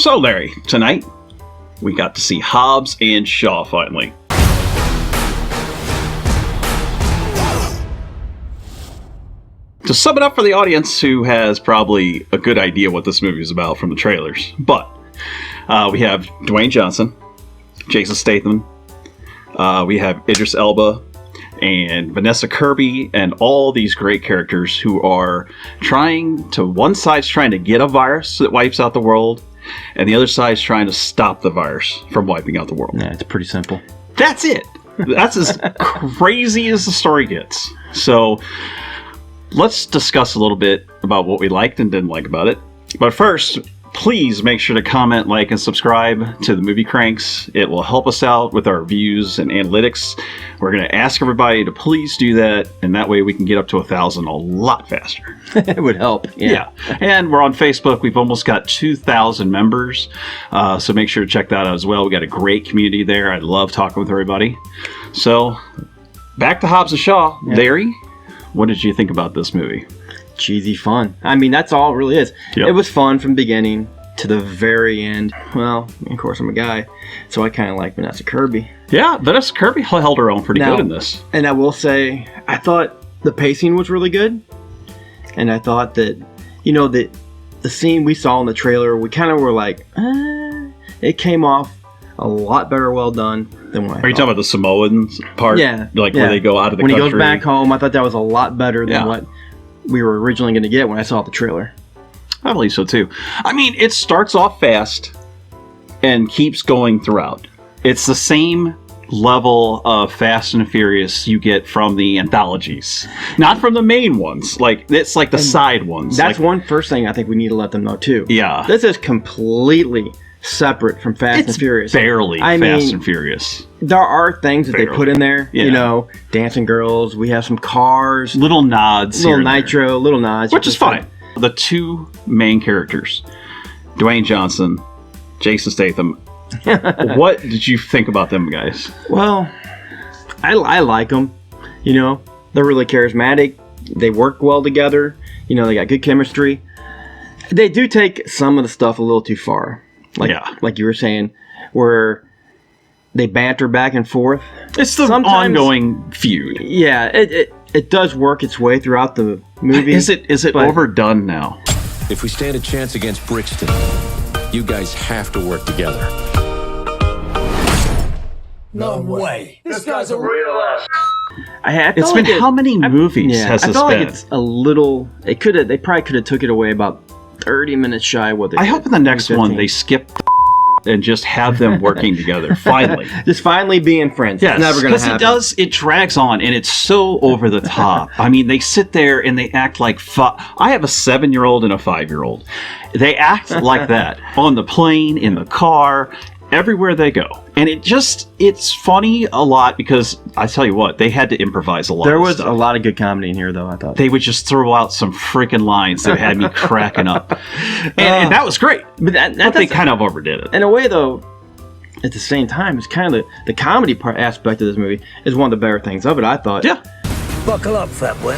So, Larry, tonight we got to see Hobbs and Shaw finally. To sum it up for the audience who has probably a good idea what this movie is about from the trailers, but we have Dwayne Johnson, Jason Statham, we have Idris Elba, and Vanessa Kirby, and all these great characters who are one side's trying to get a virus that wipes out the world, and the other side's trying to stop the virus from wiping out the world. Yeah, it's pretty simple. That's it. That's as crazy as the story gets. So let's discuss a little bit about what we liked and didn't like about it. But first, please make sure to comment, like, and subscribe to the Movie Cranks. It will help us out with our views and analytics. We're going to ask everybody to please do that, and that way we can get up to 1,000 a lot faster. It would help. Yeah. And we're on Facebook. We've almost got 2,000 members, so make sure to check that out as well. We got a great community there. I love talking with everybody. So, back to Hobbs and Shaw. Yeah. Larry, what did you think about this movie? Cheesy fun. I mean, that's all it really is. Yep. It was fun from beginning to the very end. Well, of course, I'm a guy, so I kind of like Vanessa Kirby. Yeah, Vanessa Kirby held her own pretty good in this. And I will say, I thought the pacing was really good. And I thought that, the scene we saw in the trailer, we kind of were like, it came off a lot better well done than what I thought. Are you talking about the Samoans part? Yeah. Where they go out of the country? When he goes back home, I thought that was a lot better than what we were originally going to get when I saw the trailer. I believe so too. I mean, it starts off fast and keeps going throughout. It's the same level of Fast and Furious you get from the anthologies, not from the main ones. It's like the side ones. That's one first thing I think we need to let them know too. Yeah, this is completely separate from Fast and Furious. Barely Fast and Furious. There are things that they put in there, dancing girls, we have some cars. Little nods. Little nitro, little nods. Which is fine. The two main characters, Dwayne Johnson, Jason Statham, what did you think about them guys? Well, I like them. They're really charismatic. They work well together. They got good chemistry. They do take some of the stuff a little too far. Like you were saying, where they banter back and forth. It's the ongoing feud. Yeah, it does work its way throughout the movie. Is it overdone now? If we stand a chance against Brixton, you guys have to work together. No way. This guy's a real ass. It's been how many movies has this been? I feel like it's a little. They probably could have took it away about 30 minutes shy of what they did. I hope in the next one they skip and just have them working together, finally. Just finally being friends. Yes, it's never going to happen. Because it drags on, and it's so over the top. I mean, they sit there and they act like... I have a 7-year-old and a 5-year-old. They act like that on the plane, in the car, everywhere they go. And it's funny a lot because, I tell you what, they had to improvise a lot. There was a lot of good comedy in here, though, I thought. They would just throw out some freaking lines that had me cracking up. And that was great. But they kind of overdid it. In a way, though, at the same time, it's kind of the comedy aspect of this movie is one of the better things of it, I thought. Yeah. Buckle up, fat boy.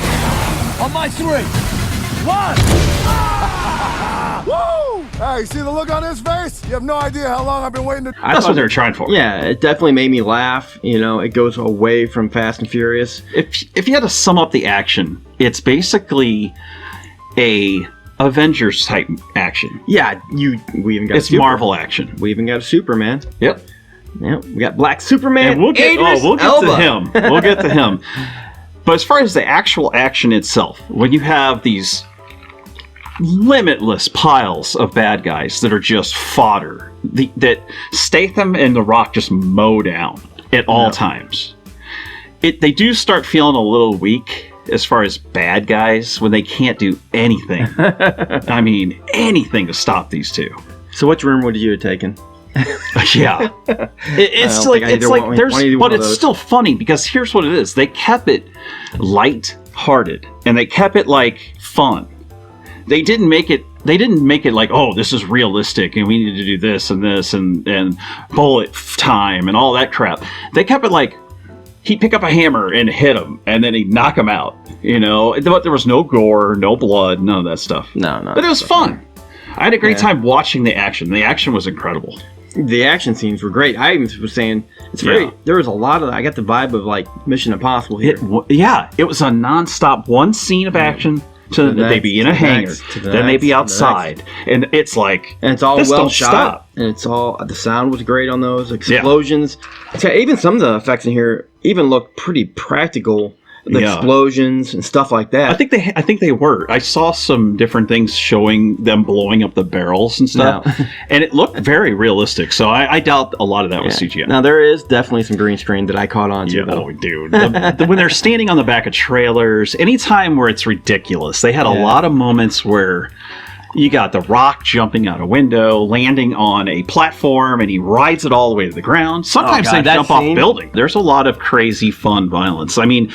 On my 3. 1. Woo! Hey, see the look on his face? You have no idea how long I've been waiting to... That's what they were trying for. Yeah, it definitely made me laugh. It goes away from Fast and Furious. If you had to sum up the action, it's basically a Avengers type action. Yeah, we even got it's Marvel action. We even got a Superman. Yep. Yep. We got Black Superman. And we'll get to him. We'll get to him. But as far as the actual action itself, when you have these limitless piles of bad guys that are just fodder, that Statham and The Rock just mow down at all times, they do start feeling a little weak as far as bad guys when they can't do anything. I mean, anything to stop these two. So which room would you have taken? Yeah, it's still funny because here's what it is: they kept it light-hearted and they kept it fun. They didn't make it like, oh, this is realistic and we need to do this and bullet time and all that crap. They kept it like he'd pick up a hammer and hit him and then he'd knock him out. But there was no gore, no blood, none of that stuff. No. But it was fun. I had a great time watching the action. The action was incredible. The action scenes were great. I even was saying it's very. There was a lot of. I got the vibe of like Mission Impossible here. It was a nonstop one scene of action. To they'd be in a hangar, then they'd be outside, and it's like, and it's all well shot, stop. And it's all the sound was great on those explosions. Yeah. Even some of the effects in here even look pretty practical. The explosions and stuff like that. I think they were. I saw some different things showing them blowing up the barrels and stuff, and it looked very realistic. So I doubt a lot of that was CGI. Now there is definitely some green screen that I caught on to. Oh, dude! When they're standing on the back of trailers, anytime where it's ridiculous, they had a lot of moments where. You got The Rock jumping out a window, landing on a platform, and he rides it all the way to the ground. Sometimes they jump off buildings. There's a lot of crazy, fun violence. I mean,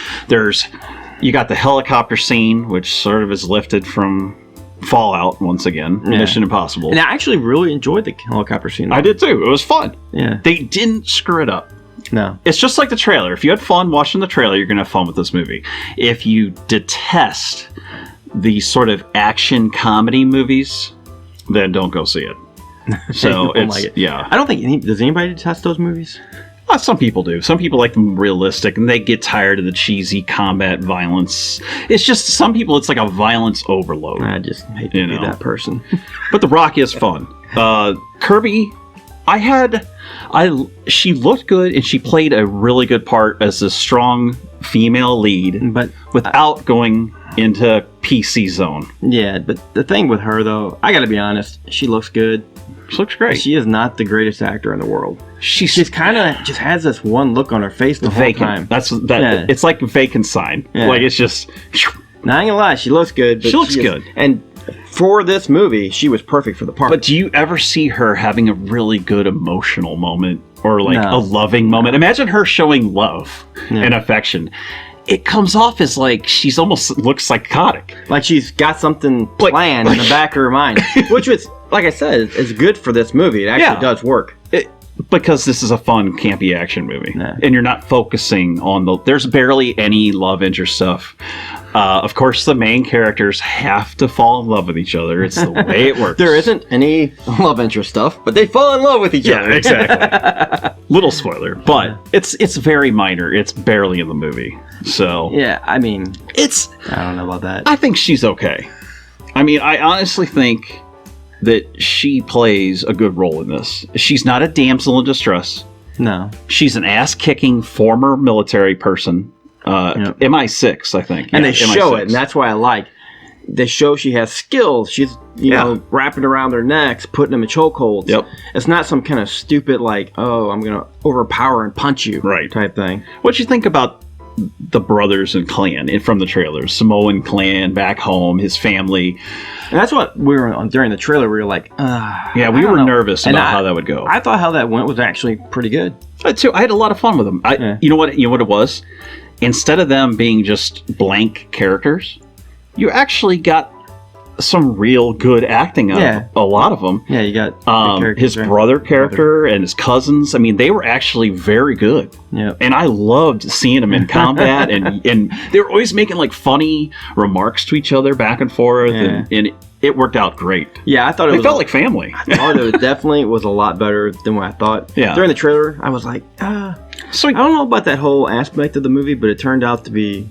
you got the helicopter scene, which sort of is lifted from Fallout once again, Mission Impossible. And I actually really enjoyed the helicopter scene. I did too. It was fun. Yeah. They didn't screw it up. No. It's just like the trailer. If you had fun watching the trailer, you're going to have fun with this movie. If you detest the sort of action comedy movies, then don't go see it. So I don't think does anybody detest those movies? Some people do. Some people like them realistic, and they get tired of the cheesy combat violence. It's just some people. It's like a violence overload. I just hate to be that person. But The Rock is fun. Kirby, she looked good, and she played a really good part as a strong female lead, but without going into PC zone. Yeah, but the thing with her, though, I gotta be honest, she looks good. She looks great. She is not the greatest actor in the world. She's kind of just has this one look on her face the whole time. It's like a vacant sign. Yeah. Like it's just. Not gonna lie, she looks good. But she looks good, and for this movie, she was perfect for the part. But do you ever see her having a really good emotional moment or like a loving moment? Imagine her showing love and affection. It comes off as like she's almost looks psychotic. Like she's got something planned in the back of her mind. Which was, like I said, is good for this movie. It actually does work. Because this is a fun, campy action movie. Nah. And you're not focusing on there's barely any love interest stuff. Of course, the main characters have to fall in love with each other. It's the way it works. There isn't any love interest stuff, but they fall in love with each other. Yeah, exactly. Little spoiler, but it's very minor. It's barely in the movie. So yeah, I mean, I don't know about that. I think she's okay. I mean, I honestly think that she plays a good role in this. She's not a damsel in distress. No. She's an ass-kicking former military person. MI6, I think. And they show it, and that's why I like. They show she has skills. She's, you know, wrapping around their necks, putting them in chokeholds. Yep. It's not some kind of stupid, like, oh, I'm going to overpower and punch you type thing. What do you think about the brothers and clan from the trailers? Samoan clan back home, his family. And that's what we were on during the trailer. We were like, we were nervous about how that would go. I thought how that went was actually pretty good. Too. I had a lot of fun with them. You know what it was? Instead of them being just blank characters, you actually got some real good acting out of a lot of them. Yeah, you got his brother character and his cousins. I mean, they were actually very good. Yeah, and I loved seeing them in combat, and they were always making like funny remarks to each other back and forth, and it worked out great. Yeah, I thought it felt like family. I thought it definitely was a lot better than what I thought. Yeah, during the trailer, I was like, So I don't know about that whole aspect of the movie, but it turned out to be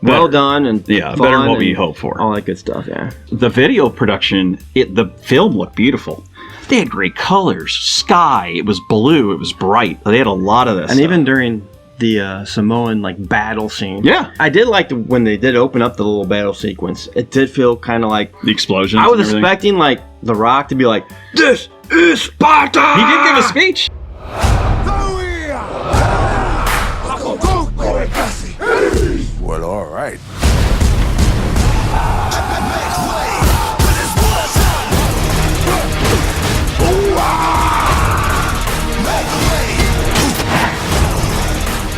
well done and better than what we hoped for. All that good stuff. Yeah. The video production, the film looked beautiful. They had great colors, sky. It was blue. It was bright. They had a lot of this. And even during the Samoan battle scene, I did like when they did open up the little battle sequence. It did feel kind of like the explosions. I was expecting like The Rock to be like, "This is Sparta." He did give a speech. Well, all right.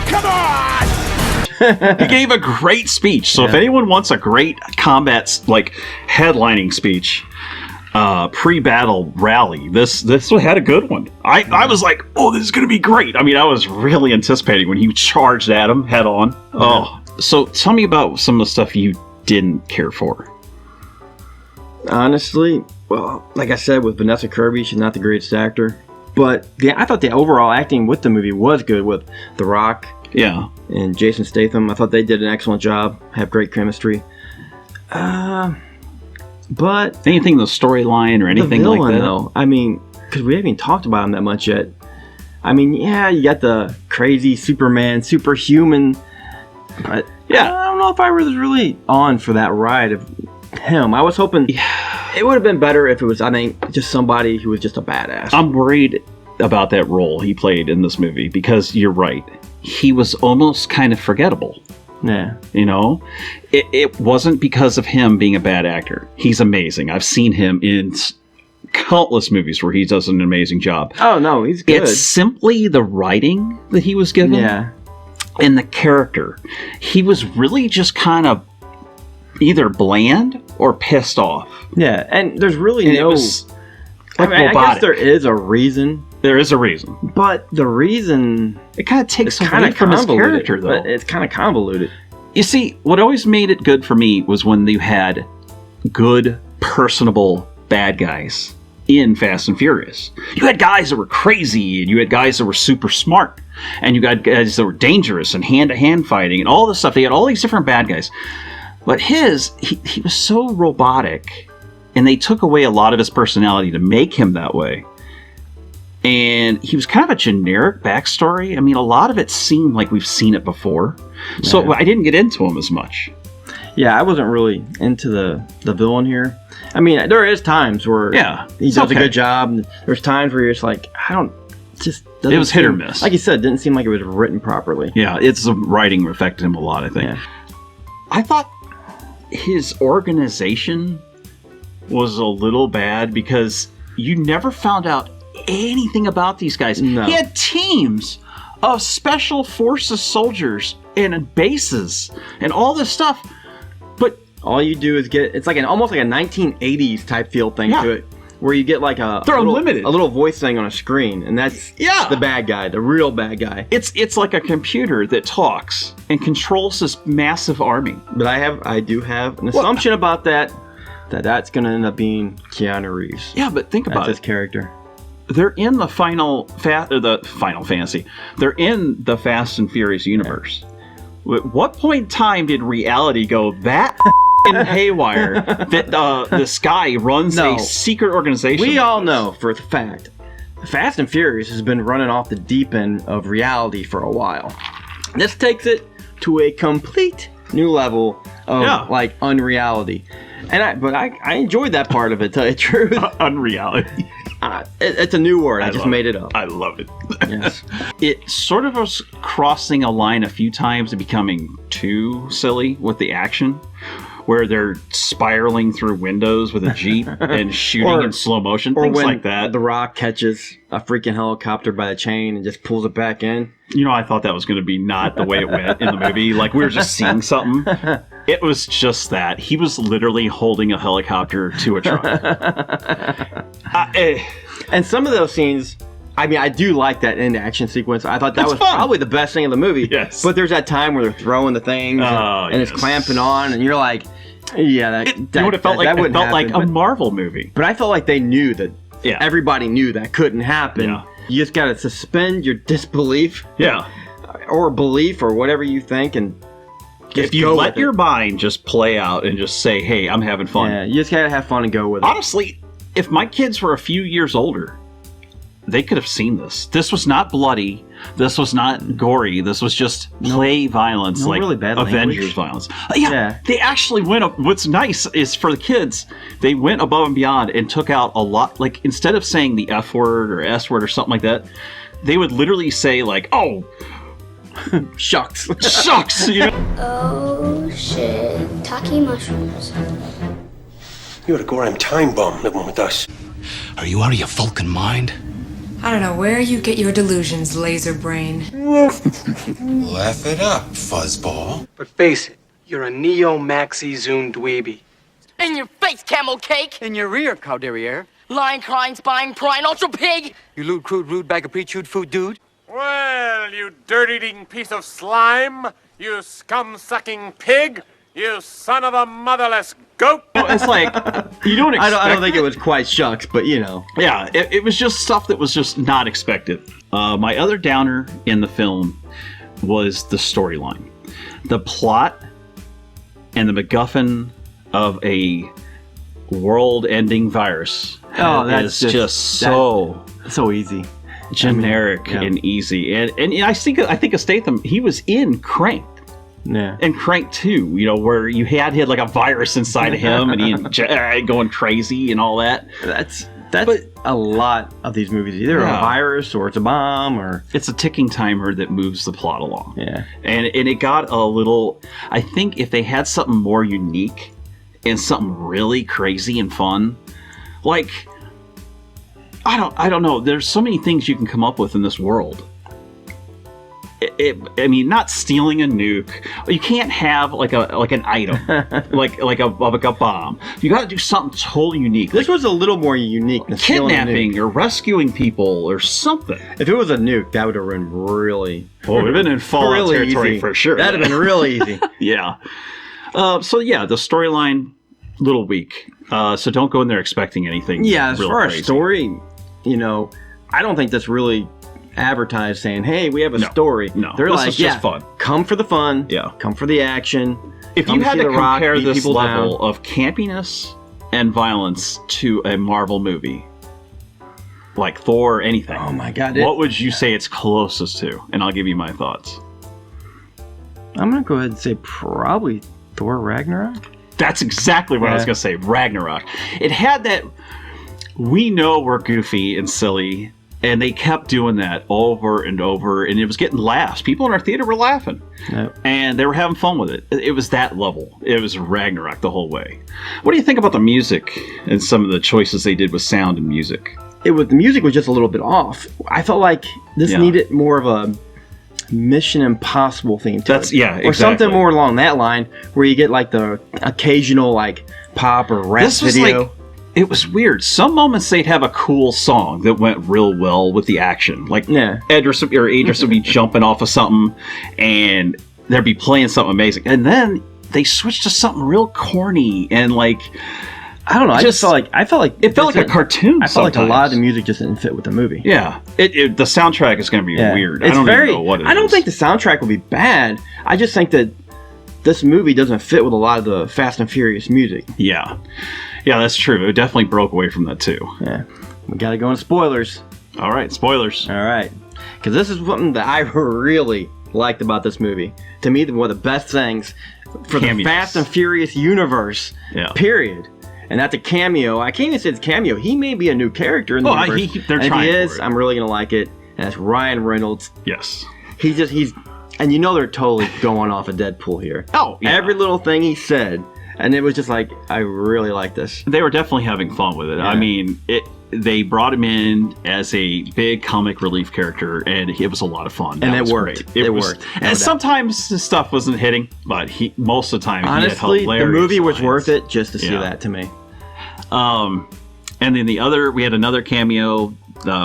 Come on! He gave a great speech. So if anyone wants a great combat headlining speech, pre-battle rally, this had a good one. I was like, oh, this is gonna be great. I mean, I was really anticipating when he charged at him head on. So tell me about some of the stuff you didn't care for. Honestly, well, like I said, with Vanessa Kirby, she's not the greatest actor. But I thought the overall acting with the movie was good with The Rock and Jason Statham. I thought they did an excellent job, have great chemistry. But anything in the storyline or anything the villain, like that? Though, I mean, because we haven't even talked about him that much yet. I mean, yeah, you got the crazy Superman, superhuman. But I don't know if I was really on for that ride of him. I was hoping it would have been better if it was, I think, just somebody who was just a badass. I'm worried about that role he played in this movie because you're right. He was almost kind of forgettable. Yeah. You know? It wasn't because of him being a bad actor. He's amazing. I've seen him in countless movies where he does an amazing job. Oh, no, he's good. It's simply the writing that he was given. Yeah. And the character. He was really just kind of either bland or pissed off. Yeah, and there's really And no... it was like I robotic. guess there is a reason. There is a reason. But the reason... It kind of takes It's away kind of from his character, though. But it's kind of convoluted. You see, what always made it good for me was when you had good, personable bad guys in Fast and Furious. You had guys that were crazy, and you had guys that were super smart, and you got guys that were dangerous and hand-to-hand fighting and all this stuff. They had all these different bad guys. But he was so robotic, and they took away a lot of his personality to make him that way. And he was kind of a generic backstory. I mean, a lot of it seemed like we've seen it before. So I didn't get into him as much. Yeah, I wasn't really into the villain here. I mean, there is times where he does a good job. There's times where you're just like, it was hit or miss. Like you said, it didn't seem like it was written properly. Yeah, it's the writing affected him a lot, I think. Yeah. I thought his organization was a little bad because you never found out anything about these guys. No. He had teams of special forces soldiers and bases and all this stuff, but all you do is it's like almost like a 1980s type feel thing to it, where you get like a little voice thing on a screen, and that's the bad guy, the real bad guy. It's like a computer that talks and controls this massive army. But I do have an assumption about that's going to end up being Keanu Reeves. Yeah, but think about his character. They're in the Final Fantasy. They're in the Fast and Furious universe. At what point in time did reality go that haywire that this guy runs a secret organization? We all know for a fact, Fast and Furious has been running off the deep end of reality for a while. This takes it to a complete new level of like unreality. And I enjoyed that part of it, to tell you the truth. Unreality. It's a new word. I just made it up. I love it. Yes. It sort of was crossing a line a few times and becoming too silly with the action, where they're spiraling through windows with a Jeep and shooting in slow motion, things like that. The Rock catches a freaking helicopter by the chain and just pulls it back in. You know, I thought that was going to be not the way it went in the movie. Like, we were just seeing something. It was just that. He was literally holding a helicopter to a truck. And some of those scenes, I mean, I do like that end action sequence. I thought that was fun. Probably the best thing in the movie. Yes. But there's that time where they're throwing the things and it's clamping on, and you're like, that would have felt like a Marvel movie. But I felt like they knew that everybody knew that couldn't happen. Yeah. You just got to suspend your disbelief. Yeah. Or belief or whatever you think, and if you let your mind just play out and just say, hey, I'm having fun. Yeah, you just gotta have fun and go with it. Honestly, if my kids were a few years older, they could have seen this. This was not bloody. This was not gory. This was just play violence, like really bad Avengers language. violence. Yeah, they actually went. What's nice is for the kids, they went above and beyond and took out a lot. Like, instead of saying the F word or S word or something like that, they would literally say like, "Oh, shucks, shucks." You know? Oh shit! Talking mushrooms. You're a Gorham time bomb living with us. Are you out of your Vulcan mind? I don't know where you get your delusions, laser brain. Laugh it up, fuzzball. But face it, you're a neo-maxi-zoom dweeby. In your face, camel cake! In your rear, cow derriere. Lion, crying, spine, prine, ultra pig! You lewd, crude, rude bag of pre-chewed food dude. Well, you dirt-eating piece of slime, you scum-sucking pig, You son of a motherless goat! It's like, you don't expect... I don't think it was quite shucks, but you know. Yeah, it was just stuff that was just not expected. My other downer in the film was the storyline. The plot and the MacGuffin of a world-ending virus is just so easy. Generic and easy. And I think of Statham, he was in Crank. Yeah. And Crank 2, you know, where you had like a virus inside of him and he going crazy and all that. That's a lot of these movies. Either a virus or it's a bomb or it's a ticking timer that moves the plot along. Yeah. And it got a little, I think if they had something more unique and something really crazy and fun, like I don't know, there's so many things you can come up with in this world. I mean, not stealing a nuke. You can't have like an item, like a bomb. You got to do something totally unique. This was a little more unique than kidnapping or rescuing people or something. If it was a nuke, that would have been really. Well, it would have been in Fallout territory easy. For sure. That'd have been really easy. Yeah. So yeah, the storyline, little weak. So don't go in there expecting anything. Yeah, as far crazy. as story, you know, I don't think that's really advertised saying, hey, we have a story. No, they're this like, is just fun. Come for the fun. Yeah. Come for the action. If you had to compare this level of campiness and violence to a Marvel movie, like Thor or anything, oh my God, what would you say it's closest to? And I'll give you my thoughts. I'm going to go ahead and say probably Thor Ragnarok. That's exactly what I was going to say, Ragnarok. It had that, we know we're goofy and silly, and they kept doing that over and over, and it was getting laughs. People in our theater were laughing, and they were having fun with it. It was that level. It was Ragnarok the whole way. What do you think about the music and some of the choices they did with sound and music? The music was just a little bit off. I felt like this needed more of a Mission Impossible theme to it. Or something more along that line, where you get like the occasional like pop or rap video. It was weird. Some moments they'd have a cool song that went real well with the action. Like Idris would be jumping off of something and they'd be playing something amazing. And then they switched to something real corny and like, I don't know. I felt like it felt like a cartoon. I felt like a lot of the music just didn't fit with the movie. Yeah, the soundtrack is going to be weird. I don't even know what it is. I don't think the soundtrack will be bad. I just think that this movie doesn't fit with a lot of the Fast and Furious music. Yeah, that's true. It definitely broke away from that too. Yeah, we got to go into spoilers. All right, spoilers. All right, because this is something that I really liked about this movie. To me, one of the best things for the Fast and Furious universe. Period. And that's a cameo. I can't even say it's a cameo. He may be a new character in the universe. They're trying. If he is, I'm really gonna like it. And that's Ryan Reynolds. Yes. And you know they're totally going off of Deadpool here. Oh, yeah. Every little thing he said, and it was just like, I really like this. They were definitely having fun with it. Yeah. I mean, they brought him in as a big comic relief character, and it was a lot of fun. And it worked. It worked. And sometimes the stuff wasn't hitting, but most of the time, honestly, he had hilarious the movie was lines. worth it just to see that to me. And then we had another cameo,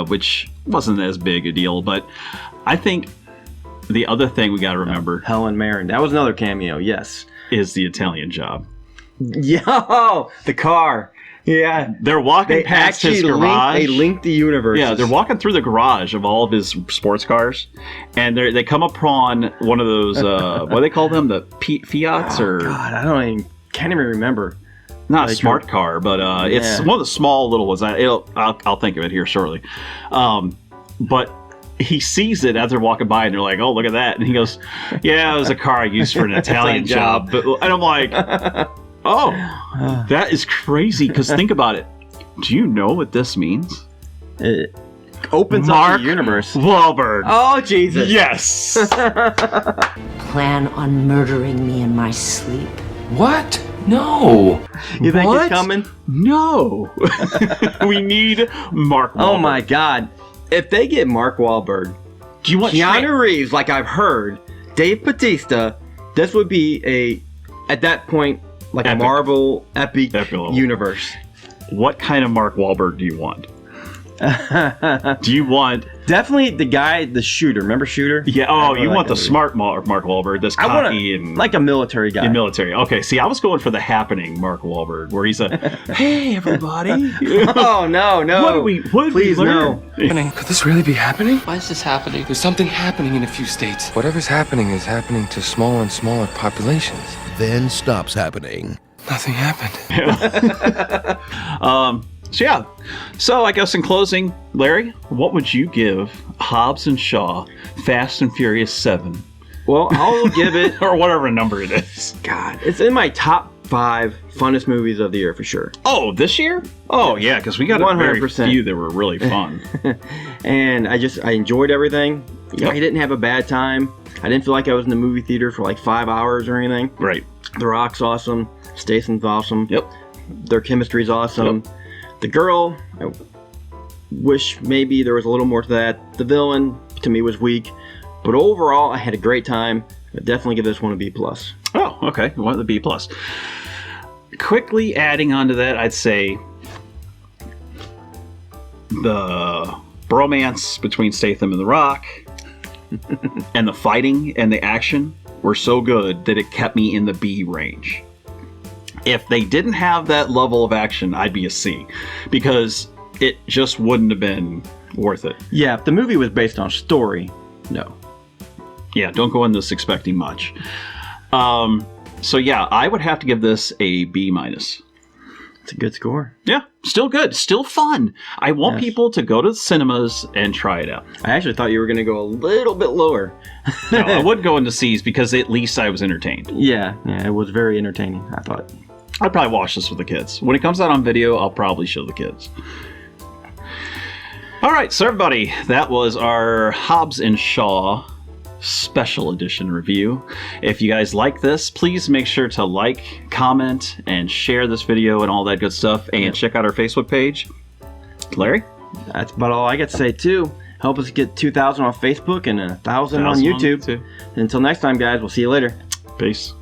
which wasn't as big a deal, but I think the other thing we got to remember, Helen Mirren, that was another cameo. Yes, is the Italian Job. Yo, the car. Yeah, they're walking past his garage. They linked the universes. Yeah, they're walking through the garage of all of his sports cars, and they come upon one of those. What do they call them? The Fiats or? God, can't even remember. Not a smart car, but it's one of the small little ones. I'll think of it here shortly. But he sees it as they're walking by, and they're like, "Oh, look at that!" And he goes, "Yeah, it was a car I used for an Italian job." And I'm like, "Oh, that is crazy." Because think about it. Do you know what this means? It opens up the universe. Wahlberg. Oh, Jesus. Yes. Plan on murdering me in my sleep. What? No. You think it's coming? No. We need Mark Wahlberg. Oh my God. If they get Mark Wahlberg, do you want Keanu Reeves, like I've heard, Dave Bautista, this would be at that point, like a Marvel epic universe. What kind of Mark Wahlberg do you want? Do you want... Definitely the guy, the shooter. Remember Shooter? Yeah. Oh, you want the smart Mark Wahlberg, this cocky and... Like a military guy. Military. Okay, see, I was going for the happening Mark Wahlberg, where he's a, hey, everybody. Oh, no. What Please, no. Could this really be happening? Why is this happening? There's something happening in a few states. Whatever's happening is happening to smaller and smaller populations. Then stops happening. Nothing happened. So I guess in closing, Larry, what would you give Hobbs and Shaw Fast and Furious 7? Well, I'll give it... or whatever number it is. God, it's in my top 5 funnest movies of the year for sure. Oh, this year? Oh, yeah, because we got 100%. A very few that were really fun. And I enjoyed everything. I didn't have a bad time. I didn't feel like I was in the movie theater for like 5 hours or anything. Right. The Rock's awesome. Statham's awesome. Yep. Their chemistry's awesome. Yep. The girl, I wish maybe there was a little more to that. The villain, to me, was weak. But overall, I had a great time. I'd definitely give this one a B+. Oh, okay. You want the B+. Quickly adding on to that, I'd say the bromance between Statham and The Rock and the fighting and the action were so good that it kept me in the B range. If they didn't have that level of action, I'd be a C, because it just wouldn't have been worth it. Yeah, if the movie was based on story, no. Yeah, don't go in this expecting much. So yeah, I would have to give this a B-. It's a good score. Yeah, still good, still fun. I want people to go to the cinemas and try it out. I actually thought you were going to go a little bit lower. No, I would go into C's because at least I was entertained. Yeah, it was very entertaining, I thought. I'd probably watch this with the kids. When it comes out on video, I'll probably show the kids. All right, so everybody, that was our Hobbs and Shaw special edition review. If you guys like this, please make sure to like, comment, and share this video and all that good stuff, and check out our Facebook page. Larry? That's about all I got to say, too. Help us get 2,000 on Facebook and 1,000 on YouTube. Until next time, guys, we'll see you later. Peace.